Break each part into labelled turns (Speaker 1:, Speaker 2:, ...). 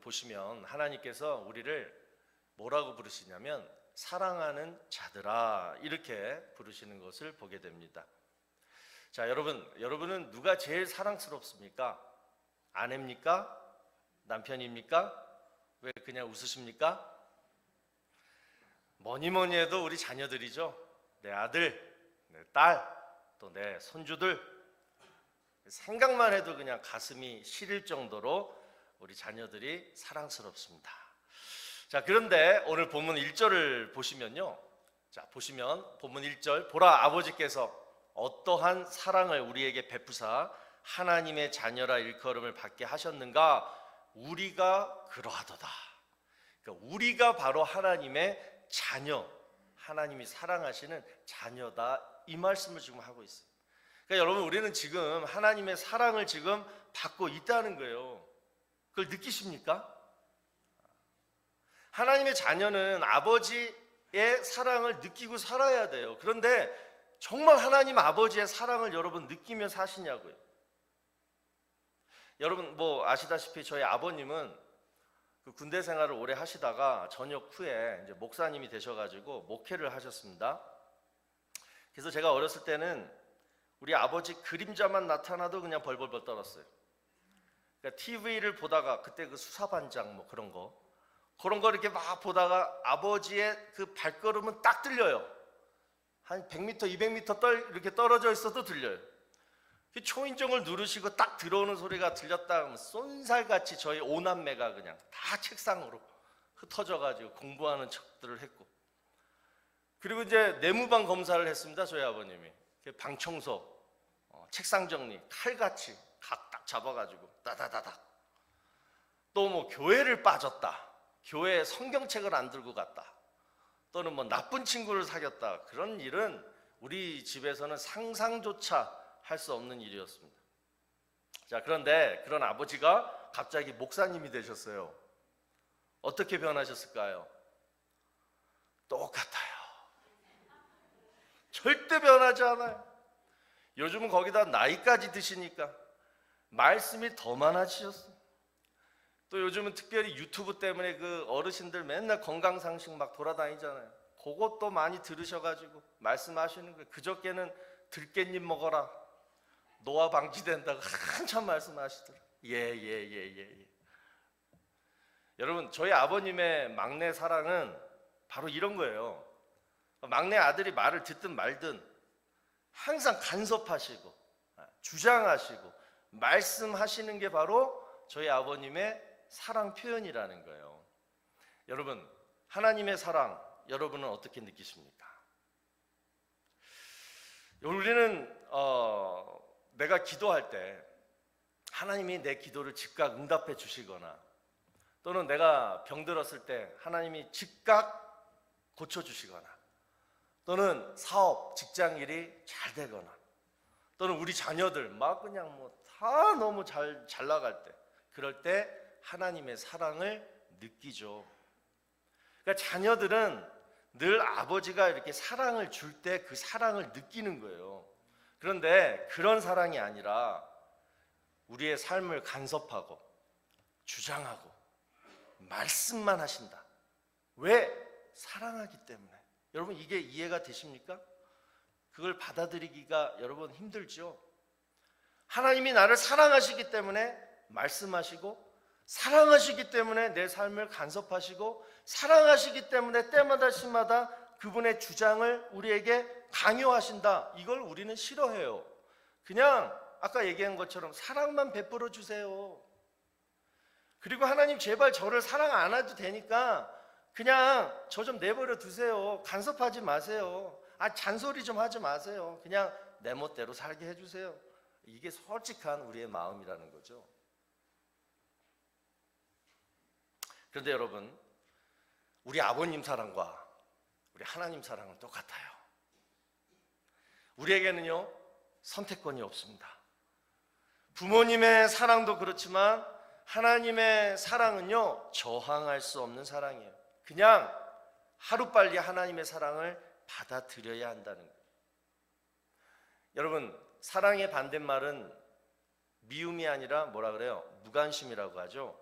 Speaker 1: 보시면 하나님께서 우리를 뭐라고 부르시냐면 사랑하는 자들아 이렇게 부르시는 것을 보게 됩니다. 자, 여러분은 누가 제일 사랑스럽습니까? 아내입니까? 남편입니까? 왜 그냥 웃으십니까? 뭐니 해도 우리 자녀들이죠. 내 아들, 내 딸, 또 내 손주들. 생각만 해도 그냥 가슴이 시릴 정도로 우리 자녀들이 사랑스럽습니다. 자, 그런데 오늘 본문 1절을 보시면요. 자, 보시면 본문 1절, 보라 아버지께서 어떠한 사랑을 우리에게 베푸사 하나님의 자녀라 일컬음을 받게 하셨는가? 우리가 그러하도다. 그러니까 우리가 바로 하나님의 자녀, 하나님이 사랑하시는 자녀다, 이 말씀을 지금 하고 있어요. 그러니까 여러분, 우리는 지금 하나님의 사랑을 지금 받고 있다는 거예요. 그걸 느끼십니까? 하나님의 자녀는 아버지의 사랑을 느끼고 살아야 돼요. 그런데 정말 하나님 아버지의 사랑을 여러분 느끼며 사시냐고요. 여러분 뭐 아시다시피 저희 아버님은 그 군대 생활을 오래 하시다가 전역 후에 이제 목사님이 되셔가지고 목회를 하셨습니다. 그래서 제가 어렸을 때는 우리 아버지 그림자만 나타나도 그냥 벌벌벌 떨었어요. 그러니까 TV를 보다가 그때 그 수사반장 뭐 그런 거 이렇게 막 보다가 아버지의 그 발걸음은 딱 들려요. 한 100m, 200m 이렇게 떨어져 있어도 들려요. 초인종을 누르시고 딱 들어오는 소리가 들렸다 하면 쏜살같이 저희 5남매가 그냥 다 책상으로 흩어져가지고 공부하는 척들을 했고, 그리고 이제 내무반 검사를 했습니다. 저희 아버님이 방 청소, 책상 정리 칼같이 각 딱 잡아가지고 따다다닥. 또 뭐 교회를 빠졌다, 교회에 성경책을 안 들고 갔다, 또는 뭐 나쁜 친구를 사귀었다, 그런 일은 우리 집에서는 상상조차 할 수 없는 일이었습니다. 자, 그런데 그런 아버지가 갑자기 목사님이 되셨어요. 어떻게 변하셨을까요? 똑같아요. 절대 변하지 않아요. 요즘은 거기다 나이까지 드시니까 말씀이 더 많아지셨어요. 또 요즘은 특별히 유튜브 때문에 그 어르신들 맨날 건강상식 막 돌아다니잖아요. 그것도 많이 들으셔가지고 말씀하시는 거예요. 그저께는 들깻잎 먹어라, 노화 방지된다고 한참 말씀하시더라고요. 예. 여러분, 저희 아버님의 막내 사랑은 바로 이런 거예요. 막내 아들이 말을 듣든 말든 항상 간섭하시고 주장하시고 말씀하시는 게 바로 저희 아버님의 사랑 표현이라는 거예요. 여러분, 하나님의 사랑 여러분은 어떻게 느끼십니까? 우리는 내가 기도할 때 하나님이 내 기도를 즉각 응답해 주시거나, 또는 내가 병들었을 때 하나님이 즉각 고쳐주시거나, 또는 사업, 직장일이 잘 되거나, 또는 우리 자녀들 막 그냥 뭐 다 너무 잘 나갈 때, 그럴 때 하나님의 사랑을 느끼죠. 그러니까 자녀들은 늘 아버지가 이렇게 사랑을 줄 때 그 사랑을 느끼는 거예요. 그런데 그런 사랑이 아니라 우리의 삶을 간섭하고 주장하고 말씀만 하신다. 왜? 사랑하기 때문에. 여러분, 이게 이해가 되십니까? 그걸 받아들이기가 여러분 힘들죠. 하나님이 나를 사랑하시기 때문에 말씀하시고, 사랑하시기 때문에 내 삶을 간섭하시고, 사랑하시기 때문에 때마다 시마다 그분의 주장을 우리에게 강요하신다. 이걸 우리는 싫어해요. 그냥 아까 얘기한 것처럼 사랑만 베풀어 주세요. 그리고 하나님 제발 저를 사랑 안 해도 되니까 그냥 저 좀 내버려 두세요. 간섭하지 마세요. 잔소리 좀 하지 마세요. 그냥 내 멋대로 살게 해주세요. 이게 솔직한 우리의 마음이라는 거죠. 그런데 여러분, 우리 아버님 사랑과 우리 하나님 사랑은 똑같아요. 우리에게는요, 선택권이 없습니다. 부모님의 사랑도 그렇지만 하나님의 사랑은요, 저항할 수 없는 사랑이에요. 그냥 하루빨리 하나님의 사랑을 받아들여야 한다는 거예요. 여러분, 사랑의 반대말은 미움이 아니라 뭐라 그래요? 무관심이라고 하죠.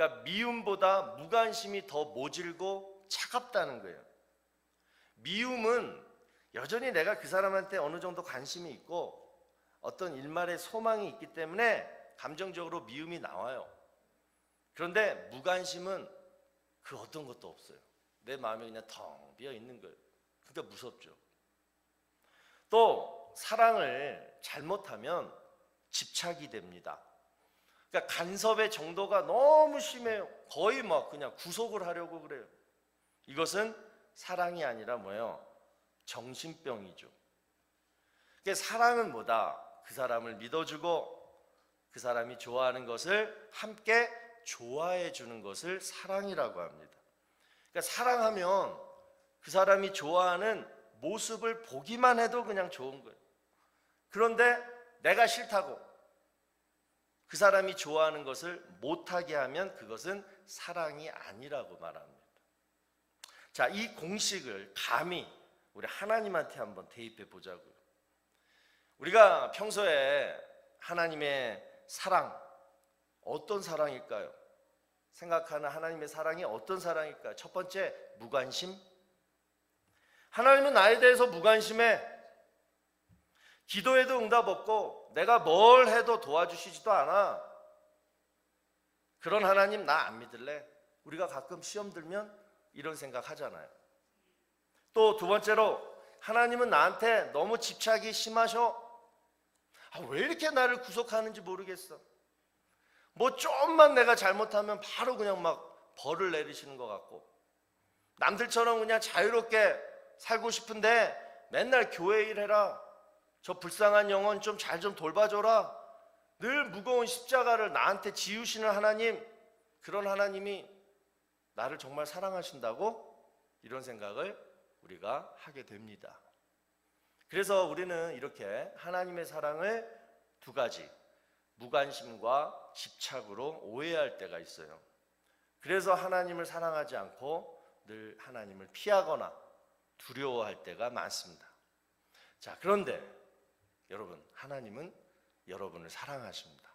Speaker 1: 그러니까 미움보다 무관심이 더 모질고 차갑다는 거예요. 미움은 여전히 내가 그 사람한테 어느 정도 관심이 있고 어떤 일말의 소망이 있기 때문에 감정적으로 미움이 나와요. 그런데 무관심은 그 어떤 것도 없어요. 내 마음이 그냥 텅 비어 있는 거예요. 그러니까 무섭죠. 또 사랑을 잘못하면 집착이 됩니다. 그러니까 간섭의 정도가 너무 심해요. 거의 막 그냥 구속을 하려고 그래요. 이것은 사랑이 아니라 뭐예요? 정신병이죠. 그러니까 사랑은 뭐다? 그 사람을 믿어주고 그 사람이 좋아하는 것을 함께 좋아해 주는 것을 사랑이라고 합니다. 그러니까 사랑하면 그 사람이 좋아하는 모습을 보기만 해도 그냥 좋은 거예요. 그런데 내가 싫다고 그 사람이 좋아하는 것을 못하게 하면 그것은 사랑이 아니라고 말합니다. 자, 이 공식을 감히 우리 하나님한테 한번 대입해 보자고요. 우리가 평소에 하나님의 사랑, 어떤 사랑일까요? 생각하는 하나님의 사랑이 어떤 사랑일까요? 첫 번째, 무관심. 하나님은 나에 대해서 무관심해. 기도해도 응답 없고 내가 뭘 해도 도와주시지도 않아. 그런 하나님 나 안 믿을래. 우리가 가끔 시험 들면 이런 생각 하잖아요. 또 두 번째로, 하나님은 나한테 너무 집착이 심하셔. 왜 이렇게 나를 구속하는지 모르겠어. 뭐 좀만 내가 잘못하면 바로 그냥 막 벌을 내리시는 것 같고, 남들처럼 그냥 자유롭게 살고 싶은데 맨날 교회 일해라, 저 불쌍한 영혼 좀 잘 좀 돌봐줘라, 늘 무거운 십자가를 나한테 지우시는 하나님, 그런 하나님이 나를 정말 사랑하신다고? 이런 생각을 우리가 하게 됩니다. 그래서 우리는 이렇게 하나님의 사랑을 두 가지, 무관심과 집착으로 오해할 때가 있어요. 그래서 하나님을 사랑하지 않고 늘 하나님을 피하거나 두려워할 때가 많습니다. 자, 그런데 여러분, 하나님은 여러분을 사랑하십니다.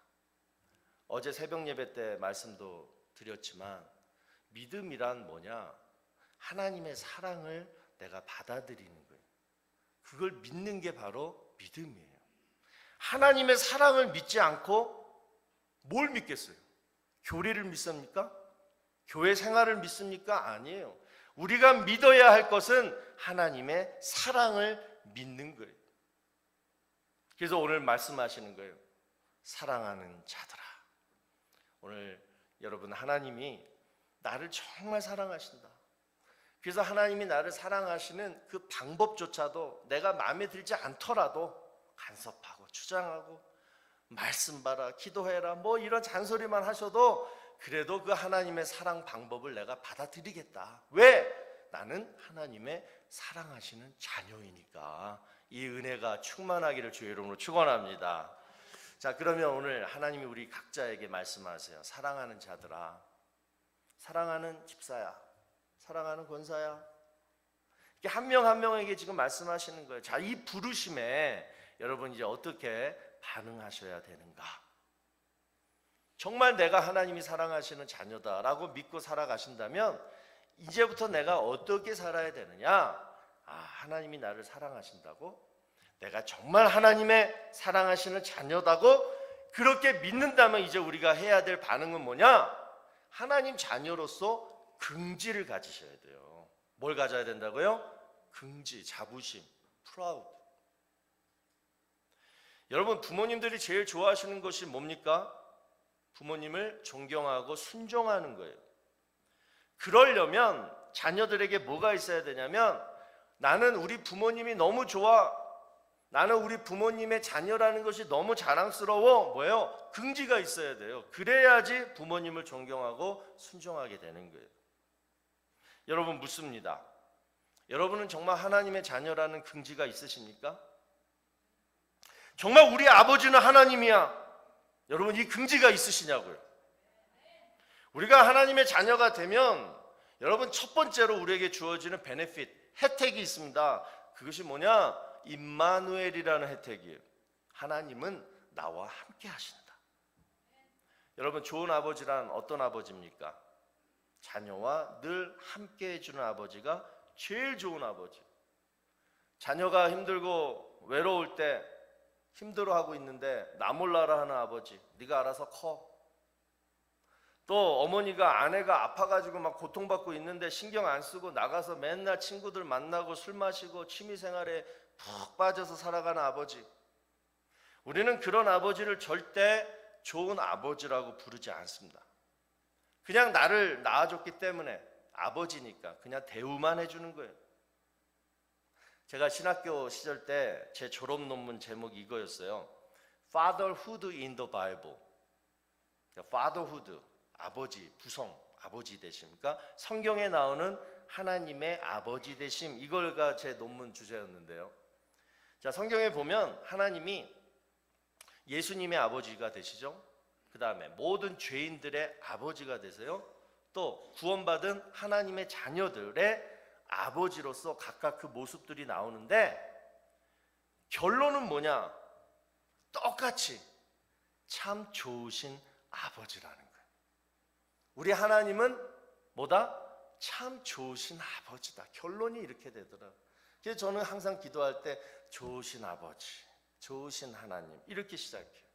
Speaker 1: 어제 새벽 예배 때 말씀도 드렸지만 믿음이란 뭐냐? 하나님의 사랑을 내가 받아들이는 거예요. 그걸 믿는 게 바로 믿음이에요. 하나님의 사랑을 믿지 않고 뭘 믿겠어요? 교리를 믿습니까? 교회 생활을 믿습니까? 아니에요. 우리가 믿어야 할 것은 하나님의 사랑을 믿는 거예요. 그래서 오늘 말씀하시는 거예요. 사랑하는 자들아. 오늘 여러분, 하나님이 나를 정말 사랑하신다. 그래서 하나님이 나를 사랑하시는 그 방법조차도 내가 마음에 들지 않더라도 간섭하고 주장하고 말씀 봐라, 기도해라, 뭐 이런 잔소리만 하셔도 그래도 그 하나님의 사랑 방법을 내가 받아들이겠다. 왜? 나는 하나님의 사랑하시는 자녀이니까. 이 은혜가 충만하기를 주의 이름으로 축원합니다. 자, 그러면 오늘 하나님이 우리 각자에게 말씀하세요. 사랑하는 자들아, 사랑하는 집사야, 사랑하는 권사야, 이렇게 한 명 한 명에게 지금 말씀하시는 거예요. 자, 이 부르심에 여러분 이제 어떻게 반응하셔야 되는가? 정말 내가 하나님이 사랑하시는 자녀다라고 믿고 살아가신다면 이제부터 내가 어떻게 살아야 되느냐? 하나님이 나를 사랑하신다고? 내가 정말 하나님의 사랑하시는 자녀다고 그렇게 믿는다면 이제 우리가 해야 될 반응은 뭐냐? 하나님 자녀로서 긍지를 가지셔야 돼요. 뭘 가져야 된다고요? 긍지, 자부심, 프라우드. 여러분, 부모님들이 제일 좋아하시는 것이 뭡니까? 부모님을 존경하고 순종하는 거예요. 그러려면 자녀들에게 뭐가 있어야 되냐면, 나는 우리 부모님이 너무 좋아, 나는 우리 부모님의 자녀라는 것이 너무 자랑스러워, 뭐예요? 긍지가 있어야 돼요. 그래야지 부모님을 존경하고 순종하게 되는 거예요. 여러분, 묻습니다. 여러분은 정말 하나님의 자녀라는 긍지가 있으십니까? 정말 우리 아버지는 하나님이야, 여러분, 이 긍지가 있으시냐고요? 우리가 하나님의 자녀가 되면 여러분, 첫 번째로 우리에게 주어지는 베네핏, 혜택이 있습니다. 그것이 뭐냐? 임마누엘이라는 혜택이에요. 하나님은 나와 함께 하신다. 여러분, 좋은 아버지란 어떤 아버지입니까? 자녀와 늘 함께 해주는 아버지가 제일 좋은 아버지. 자녀가 힘들고 외로울 때 힘들어하고 있는데 나 몰라라 하는 아버지, 네가 알아서 커. 또 어머니가 아내가 아파가지고 막 고통받고 있는데 신경 안 쓰고 나가서 맨날 친구들 만나고 술 마시고 취미생활에 푹 빠져서 살아가는 아버지. 우리는 그런 아버지를 절대 좋은 아버지라고 부르지 않습니다. 그냥 나를 낳아줬기 때문에 아버지니까 그냥 대우만 해주는 거예요. 제가 신학교 시절 때 제 졸업 논문 제목이 이거였어요. Fatherhood in the Bible. Fatherhood, 아버지, 부성, 아버지 되심. 그러니까 성경에 나오는 하나님의 아버지 되심. 이걸가 제 논문 주제였는데요. 자, 성경에 보면 하나님이 예수님의 아버지가 되시죠. 그 다음에 모든 죄인들의 아버지가 되세요. 또 구원받은 하나님의 자녀들의 아버지로서 각각 그 모습들이 나오는데 결론은 뭐냐? 똑같이 참 좋으신 아버지라는 거예요. 우리 하나님은 뭐다? 참 좋으신 아버지다. 결론이 이렇게 되더라고요. 그래서 저는 항상 기도할 때 좋으신 아버지, 좋으신 하나님 이렇게 시작해요.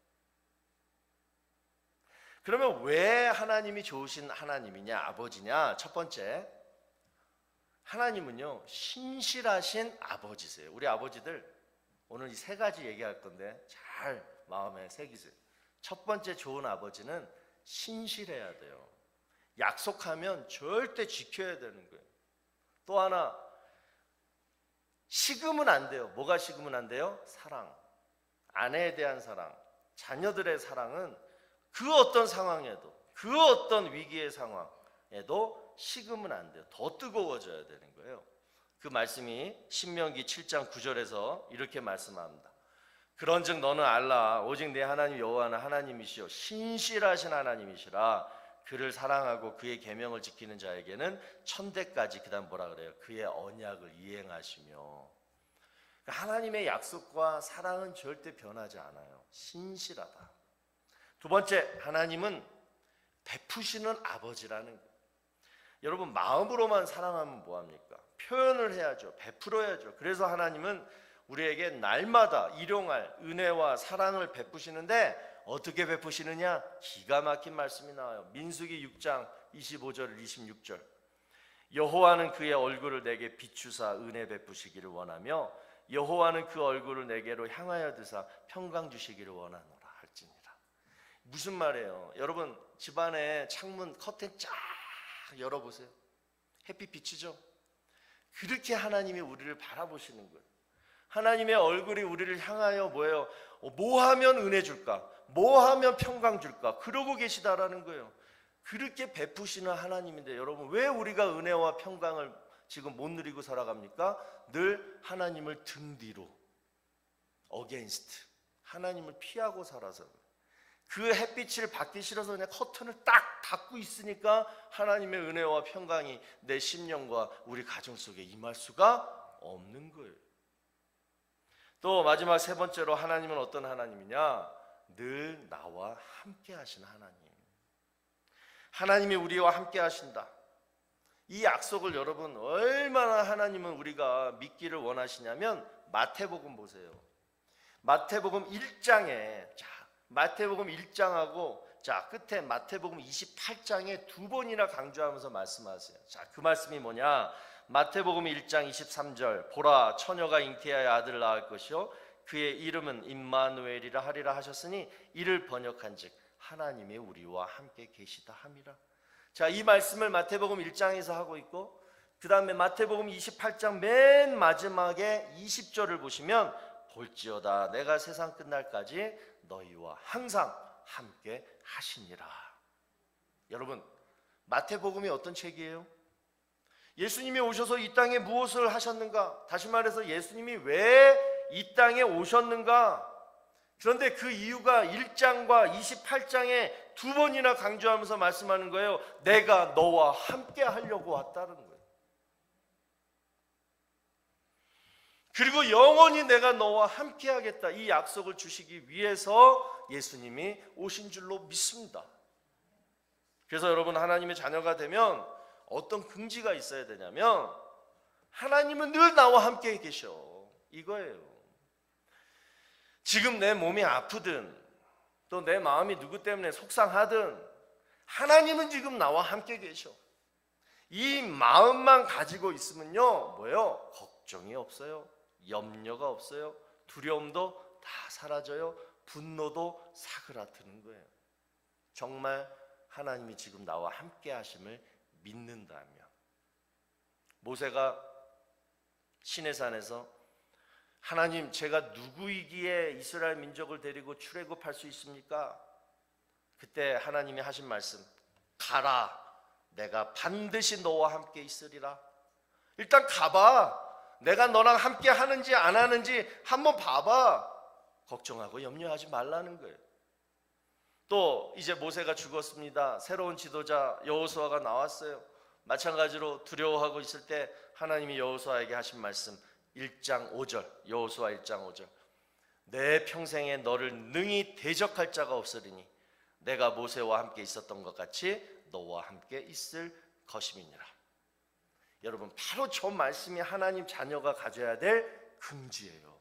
Speaker 1: 그러면 왜 하나님이 좋으신 하나님이냐, 아버지냐? 첫 번째, 하나님은요 신실하신 아버지세요. 우리 아버지들 오늘 이 세 가지 얘기할 건데 잘 마음에 새기세요. 첫 번째 좋은 아버지는 신실해야 돼요. 약속하면 절대 지켜야 되는 거예요. 또 하나, 식으면 안 돼요. 뭐가 식으면 안 돼요? 사랑. 아내에 대한 사랑, 자녀들의 사랑은 그 어떤 상황에도, 그 어떤 위기의 상황에도 식으면 안 돼요. 더 뜨거워져야 되는 거예요. 그 말씀이 신명기 7장 9절에서 이렇게 말씀합니다. 그런즉 너는 알라 오직 내 하나님 여호와는 하나님이시요 신실하신 하나님이시라. 그를 사랑하고 그의 계명을 지키는 자에게는 천대까지, 그다음 뭐라 그래요? 그의 언약을 이행하시며. 하나님의 약속과 사랑은 절대 변하지 않아요. 신실하다. 두 번째, 하나님은 베푸시는 아버지라는 거예요. 여러분, 마음으로만 사랑하면 뭐합니까? 표현을 해야죠. 베풀어야죠. 그래서 하나님은 우리에게 날마다 일용할 은혜와 사랑을 베푸시는데 어떻게 베푸시느냐? 기가 막힌 말씀이 나와요. 민수기 6장 25절 26절. 여호와는 그의 얼굴을 내게 비추사 은혜 베푸시기를 원하며 여호와는 그 얼굴을 내게로 향하여 드사 평강 주시기를 원하노라 할지니라. 무슨 말이에요? 여러분, 집안에 창문 커튼 쫙 열어보세요. 햇빛 비치죠? 그렇게 하나님이 우리를 바라보시는 거예요. 하나님의 얼굴이 우리를 향하여 뭐예요? 뭐 하면 은혜 줄까? 뭐 하면 평강 줄까? 그러고 계시다라는 거예요. 그렇게 베푸시는 하나님인데 여러분, 왜 우리가 은혜와 평강을 지금 못 누리고 살아갑니까? 늘 하나님을 등 뒤로, against, 하나님을 피하고 살아서. 그 햇빛을 받기 싫어서 그냥 커튼을 딱 닫고 있으니까 하나님의 은혜와 평강이 내 심령과 우리 가정 속에 임할 수가 없는 거예요. 또 마지막 세 번째로, 하나님은 어떤 하나님이냐? 늘 나와 함께 하신 하나님. 하나님이 우리와 함께 하신다. 이 약속을 여러분, 얼마나 하나님은 우리가 믿기를 원하시냐면 마태복음 보세요. 마태복음 1장에, 마태복음 1장하고 끝에 마태복음 28장에 두 번이나 강조하면서 말씀하세요. 그 말씀이 뭐냐? 마태복음 1장 23절. 보라, 처녀가 잉태하여 아들을 낳을 것이요 그의 이름은 임마누엘이라 하리라 하셨으니 이를 번역한즉 하나님이 우리와 함께 계시다 함이라. 이 말씀을 마태복음 1장에서 하고 있고, 그 다음에 마태복음 28장 맨 마지막에 20절을 보시면 볼지어다 내가 세상 끝날까지 너희와 항상 함께 하시니라. 여러분, 마태복음이 어떤 책이에요? 예수님이 오셔서 이 땅에 무엇을 하셨는가? 다시 말해서 예수님이 왜 이 땅에 오셨는가? 그런데 그 이유가 1장과 28장에 두 번이나 강조하면서 말씀하는 거예요. 내가 너와 함께 하려고 왔다는 거예요. 그리고 영원히 내가 너와 함께 하겠다, 이 약속을 주시기 위해서 예수님이 오신 줄로 믿습니다. 그래서 여러분, 하나님의 자녀가 되면 어떤 긍지가 있어야 되냐면 하나님은 늘 나와 함께 계셔, 이거예요. 지금 내 몸이 아프든 또 내 마음이 누구 때문에 속상하든 하나님은 지금 나와 함께 계셔. 이 마음만 가지고 있으면요, 뭐예요? 걱정이 없어요, 염려가 없어요, 두려움도 다 사라져요, 분노도 사그라드는 거예요. 정말 하나님이 지금 나와 함께 하심을 믿는다면. 모세가 시내산에서 하나님, 제가 누구이기에 이스라엘 민족을 데리고 출애굽할 수 있습니까? 그때 하나님이 하신 말씀, 가라, 내가 반드시 너와 함께 있으리라. 일단 가봐. 내가 너랑 함께 하는지 안 하는지 한번 봐봐. 걱정하고 염려하지 말라는 거예요. 또 이제 모세가 죽었습니다. 새로운 지도자 여호수아가 나왔어요. 마찬가지로 두려워하고 있을 때 하나님이 여호수아에게 하신 말씀, 1장 5절, 여호수아 1장 5절, 내 평생에 너를 능히 대적할 자가 없으리니 내가 모세와 함께 있었던 것 같이 너와 함께 있을 것임이니라. 여러분, 바로 저 말씀이 하나님 자녀가 가져야 될 긍지예요.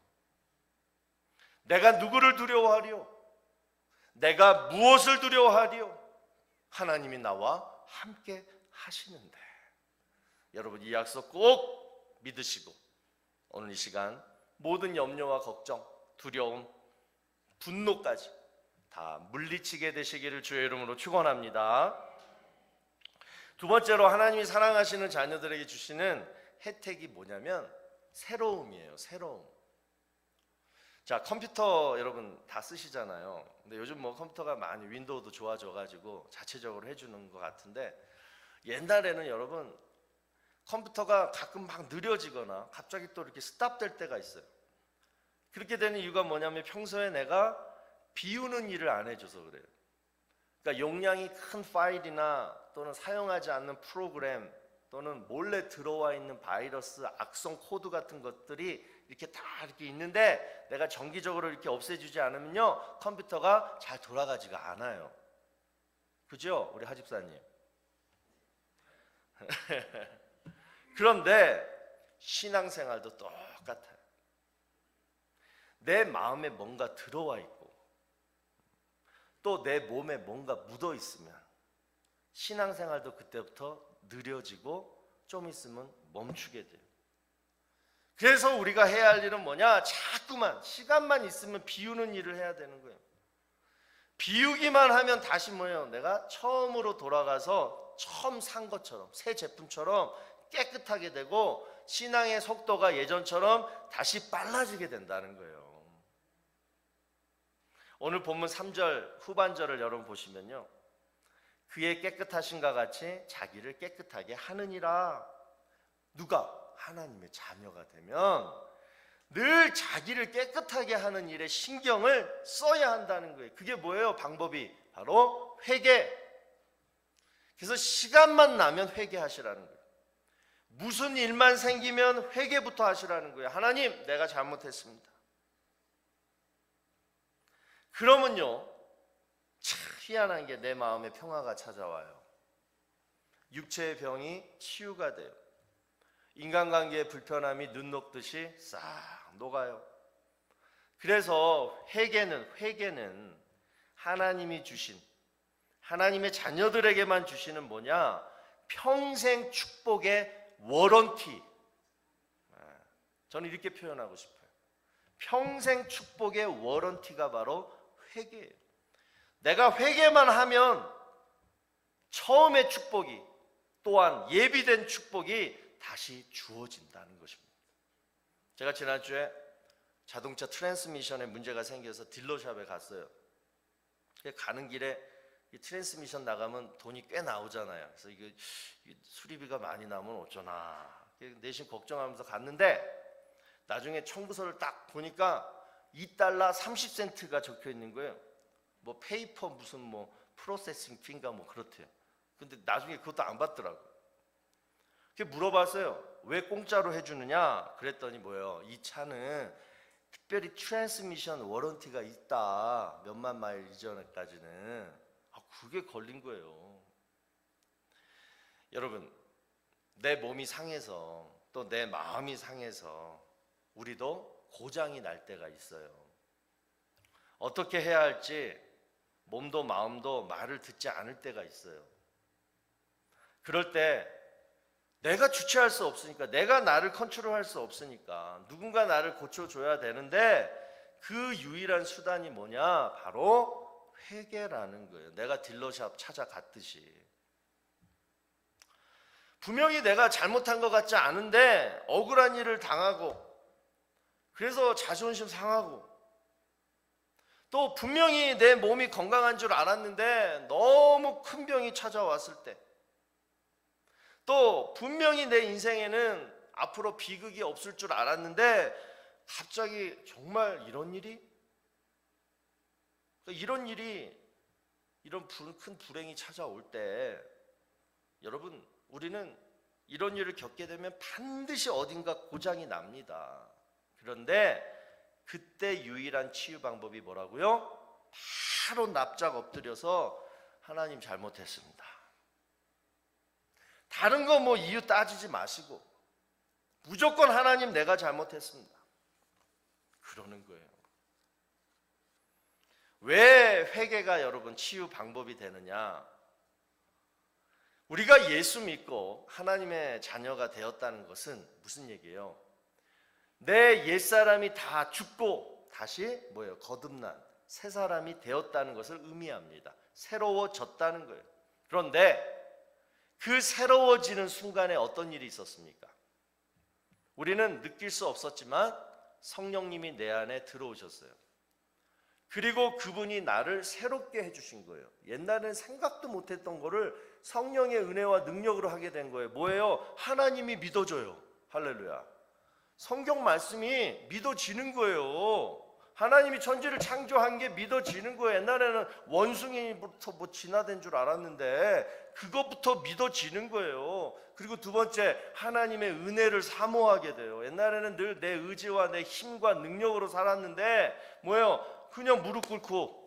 Speaker 1: 내가 누구를 두려워하리요? 내가 무엇을 두려워하리요? 하나님이 나와 함께 하시는데. 여러분, 이 약속 꼭 믿으시고 오늘 이 시간 모든 염려와 걱정, 두려움, 분노까지 다 물리치게 되시기를 주의 이름으로 축원합니다. 두 번째로 하나님이 사랑하시는 자녀들에게 주시는 혜택이 뭐냐면 새로움이에요. 새로움. 자, 컴퓨터 여러분 다 쓰시잖아요. 근데 요즘 뭐 컴퓨터가 많이 윈도우도 좋아져가지고 자체적으로 해주는 것 같은데, 옛날에는 여러분 컴퓨터가 가끔 막 느려지거나 갑자기 또 이렇게 스탑될 때가 있어요. 그렇게 되는 이유가 뭐냐면 평소에 내가 비우는 일을 안 해줘서 그래요. 그러니까 용량이 큰 파일이나 또는 사용하지 않는 프로그램 또는 몰래 들어와 있는 바이러스, 악성 코드 같은 것들이 이렇게 다 이렇게 있는데 내가 정기적으로 이렇게 없애주지 않으면요, 컴퓨터가 잘 돌아가지가 않아요. 그죠? 우리 하집사님. 그런데 신앙생활도 똑같아요. 내 마음에 뭔가 들어와 있고 또 내 몸에 뭔가 묻어 있으면 신앙생활도 그때부터 느려지고 좀 있으면 멈추게 돼요. 그래서 우리가 해야 할 일은 뭐냐? 자꾸만 시간만 있으면 비우는 일을 해야 되는 거예요. 비우기만 하면 다시 뭐예요? 내가 처음으로 돌아가서 처음 산 것처럼, 새 제품처럼 깨끗하게 되고 신앙의 속도가 예전처럼 다시 빨라지게 된다는 거예요. 오늘 본문 3절 후반절을 여러분 보시면요, 그의 깨끗하신가 같이 자기를 깨끗하게 하느니라. 누가? 하나님의 자녀가 되면 늘 자기를 깨끗하게 하는 일에 신경을 써야 한다는 거예요. 그게 뭐예요? 방법이 바로 회개. 그래서 시간만 나면 회개하시라는 거예요. 무슨 일만 생기면 회개부터 하시라는 거예요. 하나님, 내가 잘못했습니다. 그러면요, 참 희한한 게 내 마음에 평화가 찾아와요. 육체의 병이 치유가 돼요. 인간관계의 불편함이 눈 녹듯이 싹 녹아요. 그래서 회개는 하나님이 주신, 하나님의 자녀들에게만 주시는 뭐냐? 평생 축복의 워런티. 저는 이렇게 표현하고 싶어요. 평생 축복의 워런티가 바로 회개예요. 내가 회개만 하면 처음의 축복이 또한 예비된 축복이 다시 주어진다는 것입니다. 제가 지난주에 자동차 트랜스미션에 문제가 생겨서 딜러샵에 갔어요. 가는 길에 이 트랜스미션 나가면 돈이 꽤 나오잖아요. 그래서 이게 수리비가 많이 나면 어쩌나 내심 걱정하면서 갔는데, 나중에 청구서를 딱 보니까 $2 30센트가 적혀 있는 거예요. 뭐 페이퍼 무슨 뭐 프로세싱 피인가 뭐 그렇대요. 근데 나중에 그것도 안 받더라고요. 물어봤어요. 왜 공짜로 해주느냐? 그랬더니 뭐예요? 이 차는 특별히 트랜스미션 워런티가 있다. 몇만 마일 이전까지는. 그게 걸린 거예요. 여러분, 내 몸이 상해서 또 내 마음이 상해서 우리도 고장이 날 때가 있어요. 어떻게 해야 할지 몸도 마음도 말을 듣지 않을 때가 있어요. 그럴 때 내가 주체할 수 없으니까, 내가 나를 컨트롤할 수 없으니까 누군가 나를 고쳐줘야 되는데 그 유일한 수단이 뭐냐? 바로 회개라는 거예요. 내가 딜러샵 찾아갔듯이. 분명히 내가 잘못한 것 같지 않은데 억울한 일을 당하고, 그래서 자존심 상하고, 또 분명히 내 몸이 건강한 줄 알았는데 너무 큰 병이 찾아왔을 때, 또 분명히 내 인생에는 앞으로 비극이 없을 줄 알았는데 갑자기 정말 이런 일이? 이런 큰 불행이 찾아올 때, 여러분, 우리는 이런 일을 겪게 되면 반드시 어딘가 고장이 납니다. 그런데 그때 유일한 치유 방법이 뭐라고요? 바로 납작 엎드려서 하나님 잘못했습니다. 다른 거 뭐 이유 따지지 마시고 무조건 하나님 내가 잘못했습니다. 그러는 거예요. 왜 회개가 여러분 치유 방법이 되느냐? 우리가 예수 믿고 하나님의 자녀가 되었다는 것은 무슨 얘기예요? 내 옛사람이 다 죽고 다시 거듭난 새 사람이 되었다는 것을 의미합니다. 새로워졌다는 거예요. 그런데 그 새로워지는 순간에 어떤 일이 있었습니까? 우리는 느낄 수 없었지만 성령님이 내 안에 들어오셨어요. 그리고 그분이 나를 새롭게 해주신 거예요. 옛날에는 생각도 못했던 거를 성령의 은혜와 능력으로 하게 된 거예요. 뭐예요? 하나님이 믿어져요. 할렐루야. 성경 말씀이 믿어지는 거예요. 하나님이 천지를 창조한 게 믿어지는 거예요. 옛날에는 원숭이부터 진화된 줄 알았는데 그것부터 믿어지는 거예요. 그리고 두 번째, 하나님의 은혜를 사모하게 돼요. 옛날에는 늘 내 의지와 내 힘과 능력으로 살았는데 그냥 무릎 꿇고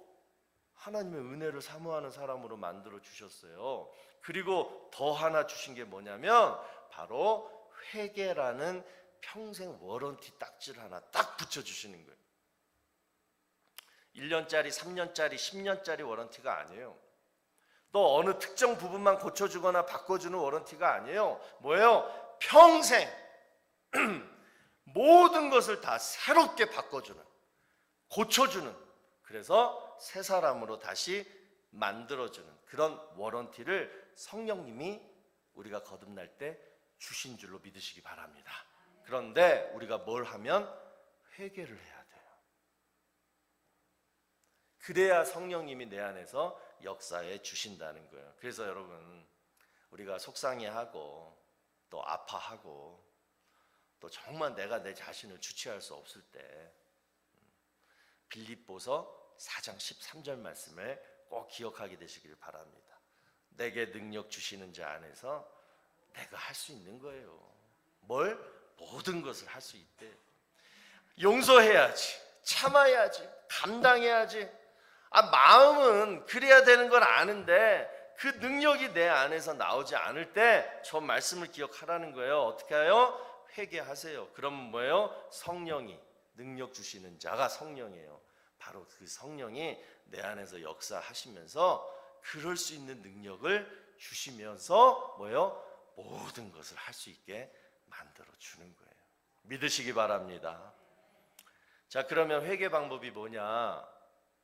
Speaker 1: 하나님의 은혜를 사모하는 사람으로 만들어 주셨어요. 그리고 더 하나 주신 게 뭐냐면 바로 회개라는 평생 워런티 딱지를 하나 딱 붙여주시는 거예요. 1년짜리, 3년짜리, 10년짜리 워런티가 아니에요. 또 어느 특정 부분만 고쳐주거나 바꿔주는 워런티가 아니에요. 뭐예요? 평생 모든 것을 다 새롭게 바꿔주는, 고쳐주는, 그래서 새 사람으로 다시 만들어주는 그런 워런티를 성령님이 우리가 거듭날 때 주신 줄로 믿으시기 바랍니다. 그런데 우리가 뭘 하면? 회개를 해야 돼요. 그래야 성령님이 내 안에서 역사해 주신다는 거예요. 그래서 여러분, 우리가 속상해하고 또 아파하고 또 정말 내가 내 자신을 주체할 수 없을 때 빌립보서 4장 13절 말씀을 꼭 기억하게 되시길 바랍니다. 내게 능력 주시는 자 안에서 내가 할 수 있는 거예요. 모든 것을 할 수 있대. 용서해야지, 참아야지, 감당해야지. 마음은 그래야 되는 건 아는데 그 능력이 내 안에서 나오지 않을 때 저 말씀을 기억하라는 거예요. 어떻게 해요? 회개하세요. 그럼 성령이, 능력 주시는 자가 성령이에요. 바로 그 성령이 내 안에서 역사하시면서 그럴 수 있는 능력을 주시면서 모든 것을 할 수 있게 만들어 주는 거예요. 믿으시기 바랍니다. 자, 그러면 회개 방법이 뭐냐?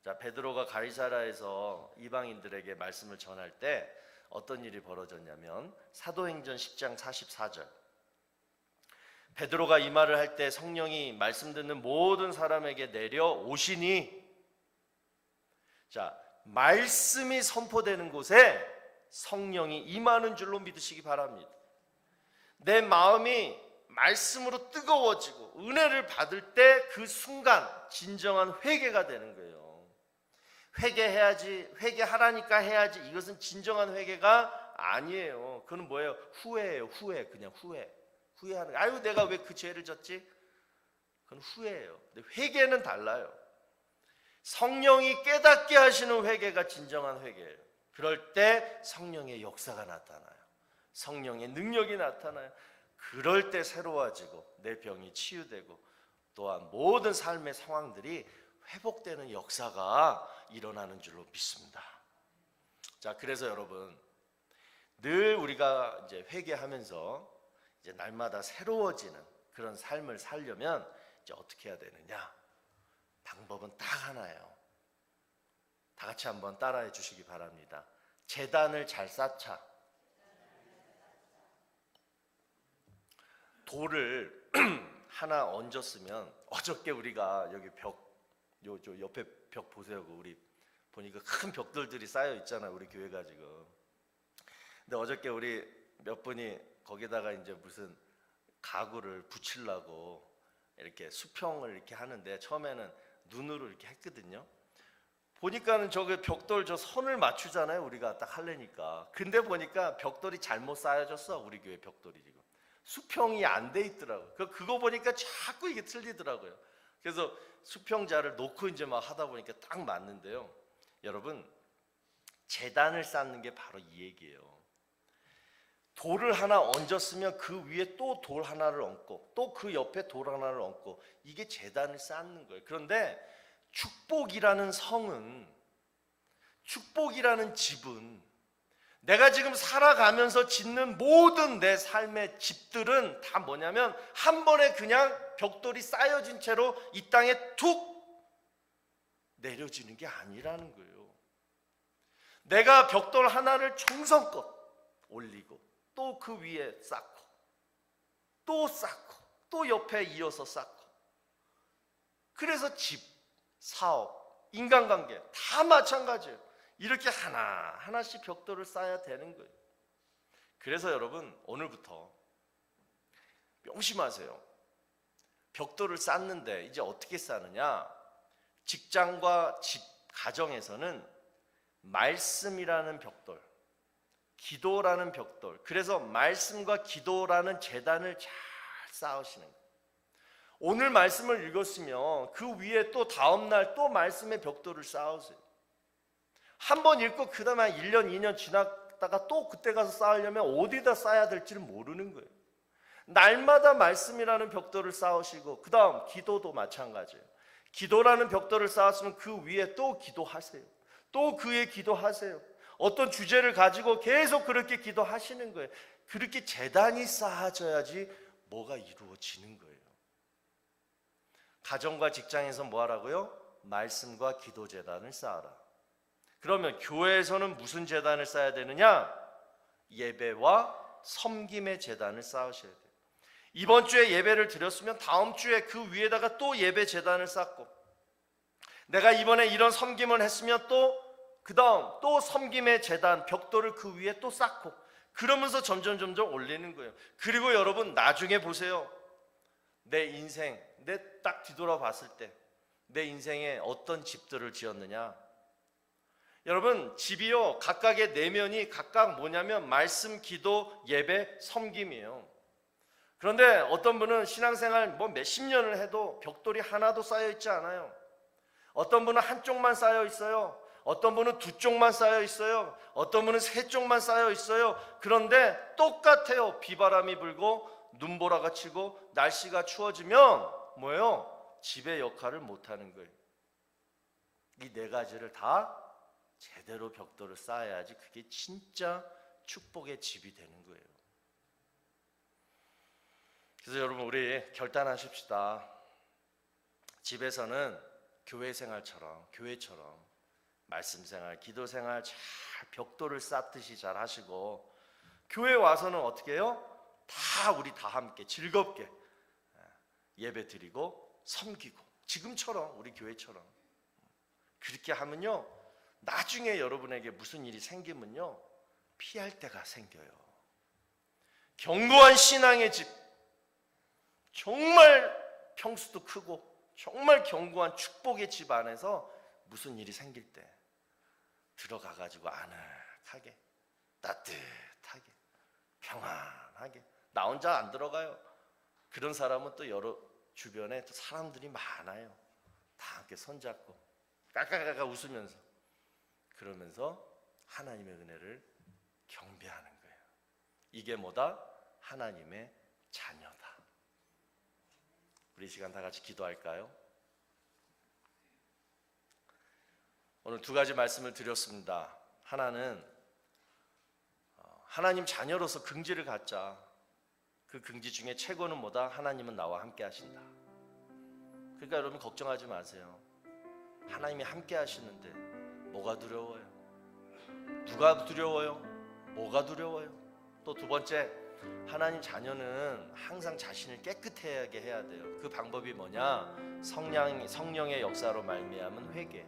Speaker 1: 자, 베드로가 가이사라에서 이방인들에게 말씀을 전할 때 어떤 일이 벌어졌냐면 사도행전 10장 44절. 베드로가 이 말을 할 때 성령이 말씀 듣는 모든 사람에게 내려오시니, 자, 말씀이 선포되는 곳에 성령이 임하는 줄로 믿으시기 바랍니다. 내 마음이 말씀으로 뜨거워지고 은혜를 받을 때 그 순간 진정한 회개가 되는 거예요. 회개해야지, 회개하라니까 해야지, 이것은 진정한 회개가 아니에요. 그건 후회예요. 후회. 그냥 후회하는 거예요. 아유, 내가 왜 그 죄를 졌지? 그건 후회예요. 근데 회개는 달라요. 성령이 깨닫게 하시는 회개가 진정한 회개예요. 그럴 때 성령의 역사가 나타나요. 성령의 능력이 나타나요. 그럴 때 새로워지고 내 병이 치유되고 또한 모든 삶의 상황들이 회복되는 역사가 일어나는 줄로 믿습니다. 자, 그래서 여러분 늘 우리가 이제 회개하면서 이제 날마다 새로워지는 그런 삶을 살려면 이제 어떻게 해야 되느냐? 방법은 딱 하나예요. 다 같이 한번 따라해 주시기 바랍니다. 제단을 잘 쌓자. 돌을 하나 얹었으면, 어저께 우리가 여기 요 옆에 벽 보세요. 우리 보니까 큰 벽돌들이 쌓여 있잖아요. 우리 교회가 지금. 근데 어저께 우리 몇 분이 거기다가 이제 무슨 가구를 붙이려고 이렇게 수평을 이렇게 하는데 처음에는 눈으로 이렇게 했거든요. 보니까는 저기 벽돌 저 선을 맞추잖아요. 우리가 딱 하려니까. 근데 보니까 벽돌이 잘못 쌓여졌어. 우리 교회 벽돌이 지금 수평이 안 돼 있더라고요. 그거 보니까 자꾸 이게 틀리더라고요. 그래서 수평자를 놓고 이제 막 하다 보니까 딱 맞는데요. 여러분, 제단을 쌓는 게 바로 이 얘기예요. 돌을 하나 얹었으면 그 위에 또 돌 하나를 얹고 또 그 옆에 돌 하나를 얹고, 이게 제단을 쌓는 거예요. 그런데 축복이라는 성은, 축복이라는 집은, 내가 지금 살아가면서 짓는 모든 내 삶의 집들은 다 뭐냐면 한 번에 그냥 벽돌이 쌓여진 채로 이 땅에 툭 내려지는 게 아니라는 거예요. 내가 벽돌 하나를 정성껏 올리고 또 그 위에 쌓고 또 쌓고 또 옆에 이어서 쌓고, 그래서 집, 사업, 인간관계 다 마찬가지예요. 이렇게 하나하나씩 벽돌을 쌓아야 되는 거예요. 그래서 여러분, 오늘부터 명심하세요. 벽돌을 쌓는데 이제 어떻게 쌓느냐? 직장과 집, 가정에서는 말씀이라는 벽돌, 기도라는 벽돌, 그래서 말씀과 기도라는 제단을 잘 쌓으시는 거예요. 오늘 말씀을 읽었으면 그 위에 또 다음날 또 말씀의 벽돌을 쌓으세요. 한 번 읽고 그 다음에 1년, 2년 지났다가 또 그때 가서 쌓으려면 어디다 쌓아야 될지를 모르는 거예요. 날마다 말씀이라는 벽돌을 쌓으시고, 그 다음 기도도 마찬가지예요. 기도라는 벽돌을 쌓았으면 그 위에 또 기도하세요. 또 그 위에 기도하세요. 어떤 주제를 가지고 계속 그렇게 기도하시는 거예요. 그렇게 제단이 쌓아져야지 뭐가 이루어지는 거예요. 가정과 직장에서 뭐 하라고요? 말씀과 기도 제단을 쌓아라. 그러면 교회에서는 무슨 제단을 쌓아야 되느냐? 예배와 섬김의 제단을 쌓으셔야 돼요. 이번 주에 예배를 드렸으면 다음 주에 그 위에다가 또 예배 제단을 쌓고, 내가 이번에 이런 섬김을 했으면 또 그 다음 또 섬김의 제단, 벽돌을 그 위에 또 쌓고, 그러면서 점점 올리는 거예요. 그리고 여러분, 나중에 보세요. 내 인생, 내 딱 뒤돌아봤을 때 내 인생에 어떤 집들을 지었느냐? 여러분, 집이요, 각각의 내면이 각각 뭐냐면 말씀, 기도, 예배, 섬김이에요. 그런데 어떤 분은 신앙생활 뭐 몇십 년을 해도 벽돌이 하나도 쌓여 있지 않아요. 어떤 분은 한쪽만 쌓여 있어요. 어떤 분은 두 쪽만 쌓여 있어요. 어떤 분은 세 쪽만 쌓여 있어요. 그런데 똑같아요. 비바람이 불고 눈보라가 치고 날씨가 추워지면 뭐예요? 집의 역할을 못하는 거예요. 이 네 가지를 다 제대로 벽돌을 쌓아야지 그게 진짜 축복의 집이 되는 거예요. 그래서 여러분, 우리 결단하십시다. 집에서는 교회 생활처럼, 교회처럼 말씀 생활, 기도 생활 잘 벽돌을 쌓듯이 잘 하시고, 교회 와서는 어떻게 해요? 우리 다 함께 즐겁게 예배 드리고 섬기고, 지금처럼 우리 교회처럼 그렇게 하면요, 나중에 여러분에게 무슨 일이 생기면요, 피할 데가 생겨요. 견고한 신앙의 집, 정말 평수도 크고 정말 견고한 축복의 집 안에서 무슨 일이 생길 때 들어가가지고 아늑하게, 따뜻하게, 평안하게, 나 혼자 안 들어가요. 그런 사람은 또 여러 주변에 또 사람들이 많아요. 다 함께 손잡고 까까까까 웃으면서, 그러면서 하나님의 은혜를 경배하는 거예요. 이게 뭐다? 하나님의 자녀다. 우리 이 시간 다 같이 기도할까요? 오늘 두 가지 말씀을 드렸습니다. 하나는 하나님 자녀로서 긍지를 갖자. 그 긍지 중에 최고는 뭐다? 하나님은 나와 함께 하신다. 그러니까 여러분 걱정하지 마세요. 하나님이 함께 하시는데 뭐가 두려워요? 누가 두려워요? 뭐가 두려워요? 또 두 번째, 하나님 자녀는 항상 자신을 깨끗하게 해야 돼요. 그 방법이 뭐냐? 성령의 역사로 말미암은 회개.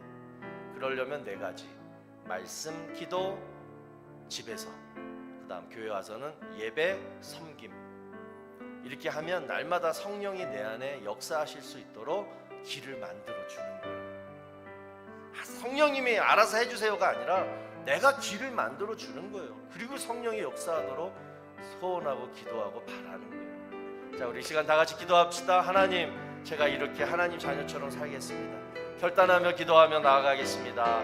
Speaker 1: 그러려면 네 가지: 말씀, 기도, 집에서, 그 다음 교회 와서는 예배, 섬김. 이렇게 하면 날마다 성령이 내 안에 역사하실 수 있도록 길을 만들어 주는 거예요. 성령님이 알아서 해주세요가 아니라 내가 길을 만들어 주는 거예요. 그리고 성령이 역사하도록 소원하고 기도하고 바라는 거예요. 자, 우리 이 시간 다 같이 기도합시다. 하나님, 제가 이렇게 하나님 자녀처럼 살겠습니다. 결단하며 기도하며 나아가겠습니다.